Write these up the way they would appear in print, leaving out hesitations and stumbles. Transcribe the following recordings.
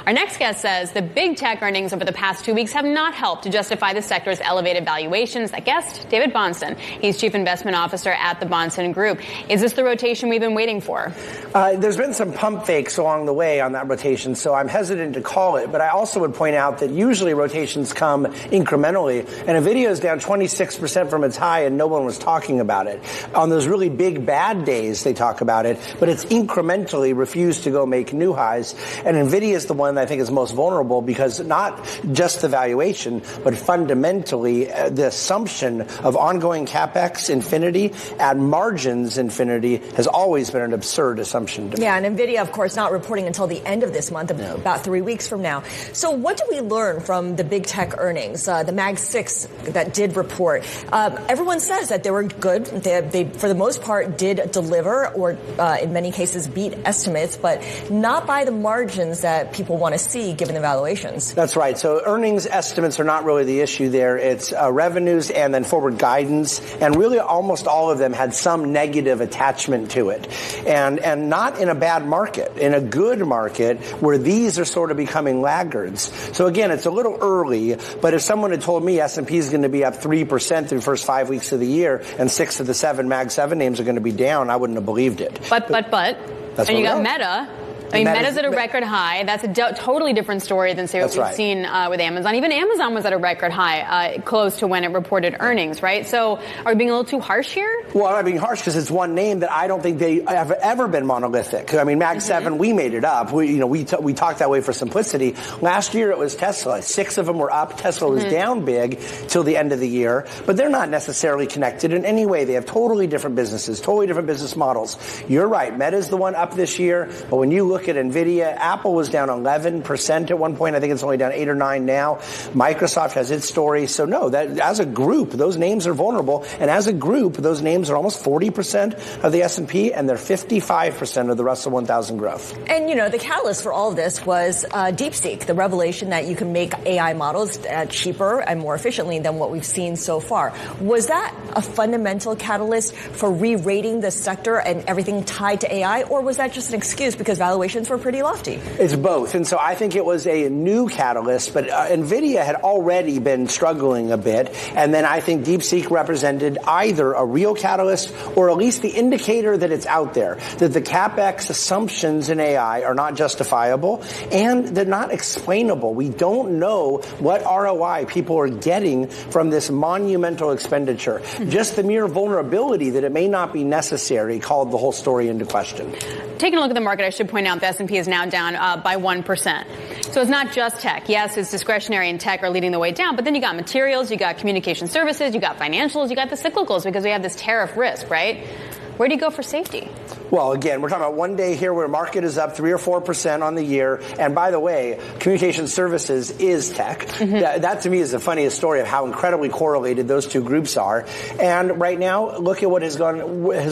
Our next guest says the big tech earnings over the past 2 weeks have not helped to justify the sector's elevated valuations. That guest, David Bahnsen. He's Chief Investment Officer at the Bahnsen Group. Is this the rotation we've been waiting for? There's been some pump fakes along the way on that rotation, so I'm hesitant to call it. But I also would point out that usually rotations come incrementally, and NVIDIA is down 26% from its high, and no one was talking about it. On those really big bad days, they talk about it, but it's incrementally refused to go make new highs. And NVIDIA is the one that I think is most vulnerable because not just the valuation, but fundamentally the assumption of ongoing capex infinity at margins infinity has always been an absurd assumption to me. Yeah, and NVIDIA, of course, not reporting until the end of this month, about 3 weeks from now. So what do we learn from the big tech earnings, the Mag 6 that did report? Everyone says that they were good. They, for the most part, did deliver or in many cases beat estimates, but not by the margins that people want to see given the valuations. That's right. So earnings estimates are not really the issue there. It's revenues and then forward guidance, and really almost all of them had some negative attachment to it. And not in a bad market, in a good market where these are sort of becoming laggards. So again, it's a little early, but if someone had told me S&P is going to be up 3% through the first 5 weeks of the year and 6 of the 7 Mag 7 names are going to be down, I wouldn't have believed it. But. That's and you got know. Meta. I mean, Meta's at a record high. That's a totally different story than, say, what we've seen with Amazon. Even Amazon was at a record high, close to when it reported earnings, right? So are we being a little too harsh here? Well, I'm being harsh because it's one name that I don't think they have ever been monolithic. I mean, Mag 7, we made it up. We talked that way for simplicity. Last year it was Tesla. 6 of them were up. Tesla was down big till the end of the year. But they're not necessarily connected in any way. They have totally different businesses, totally different business models. You're right. Meta's the one up this year. But when you look at NVIDIA, Apple was down 11% at one point. I think it's only down 8 or 9 now. Microsoft has its story. So no, that as a group, those names are vulnerable. And as a group, those names are almost 40% of the S&P, and they're 55% of the Russell 1000 growth. And, the catalyst for all of this was DeepSeek, the revelation that you can make AI models cheaper and more efficiently than what we've seen so far. Was that a fundamental catalyst for re-rating the sector and everything tied to AI, or was that just an excuse because valuations were pretty lofty? It's both. And so I think it was a new catalyst, but NVIDIA had already been struggling a bit. And then I think DeepSeek represented either a real catalyst or at least the indicator that it's out there, that the CapEx assumptions in AI are not justifiable and they're not explainable. We don't know what ROI people are getting from this monumental expenditure. Just the mere vulnerability that it may not be necessary called the whole story into question. Taking a look at the market, I should point out the S&P is now down by 1%. So it's not just tech. Yes, it's discretionary and tech are leading the way down, but then you got materials, you got communication services, you got financials, you got the cyclicals because we have this tariff risk, right? Where do you go for safety? Well, again, we're talking about one day here where market is up 3 or 4% on the year. And by the way, communication services is tech. That to me is the funniest story of how incredibly correlated those two groups are. And right now, look at what has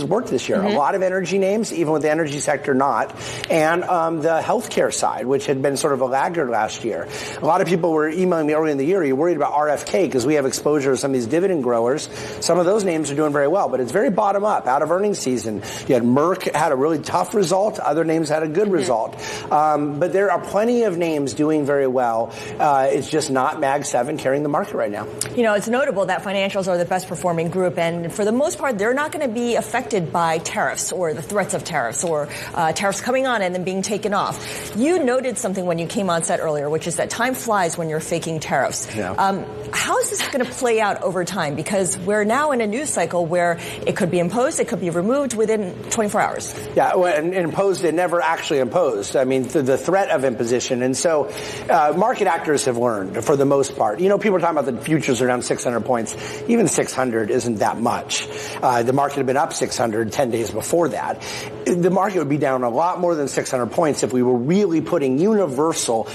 worked this year. A lot of energy names, even with the energy sector not. And the healthcare side, which had been sort of a laggard last year. A lot of people were emailing me early in the year, are you worried about RFK because we have exposure to some of these dividend growers? Some of those names are doing very well, but it's very bottom up, out of earnings season. You had Merck had a really tough result. Other names had a good result. But there are plenty of names doing very well. It's just not Mag 7 carrying the market right now. It's notable that financials are the best performing group, and for the most part, they're not going to be affected by tariffs or the threats of tariffs or tariffs coming on and then being taken off. You noted something when you came on set earlier, which is that time flies when you're faking tariffs. Yeah. How is this going to play out over time? Because we're now in a news cycle where it could be imposed, it could be removed within 24 hours. Yeah, well, and imposed and never actually imposed. I mean, the threat of imposition. And so market actors have learned, for the most part. People are talking about the futures are down 600 points. Even 600 isn't that much. The market had been up 600 10 days before that. The market would be down a lot more than 600 points if we were really putting unilateral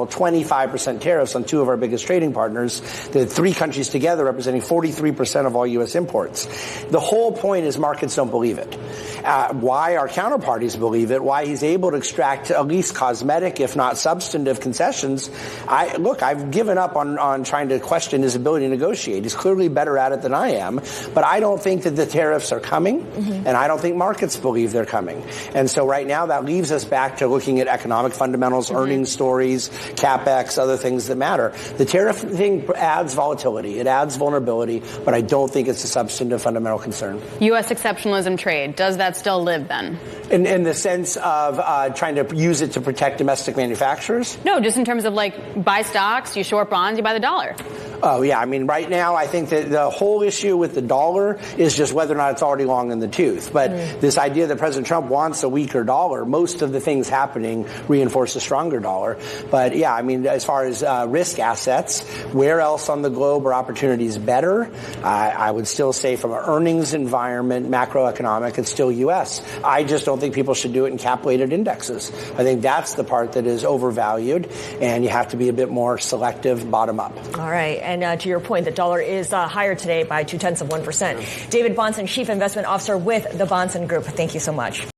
25% tariffs on 2 of our biggest trading partners, the 3 countries together representing 43% of all U.S. imports. The whole point is markets don't believe it. why our counterparties believe it, why he's able to extract at least cosmetic, if not substantive concessions. I've given up on trying to question his ability to negotiate. He's clearly better at it than I am, but I don't think that the tariffs are coming, and I don't think markets believe they're coming. And so right now that leaves us back to looking at economic fundamentals, earnings stories, CapEx, other things that matter. The tariff thing adds volatility. It adds vulnerability, but I don't think it's a substantive fundamental concern. U.S. exceptionalism trade, does that still live then? In the sense of trying to use it to protect domestic manufacturers? No, just in terms of buy stocks, you short bonds, you buy the dollar. Oh, yeah. I mean, right now, I think that the whole issue with the dollar is just whether or not it's already long in the tooth. But this idea that President Trump wants a weaker dollar, most of the things happening reinforce a stronger dollar. But, yeah, I mean, as far as risk assets, where else on the globe are opportunities better? I would still say from an earnings environment, macroeconomic, it's still U.S. I just don't think people should do it in cap-weighted indexes. I think that's the part that is overvalued, and you have to be a bit more selective bottom up. All right. And to your point, the dollar is higher today by 0.2%. David Bahnsen, Chief Investment Officer with the Bahnsen Group. Thank you so much.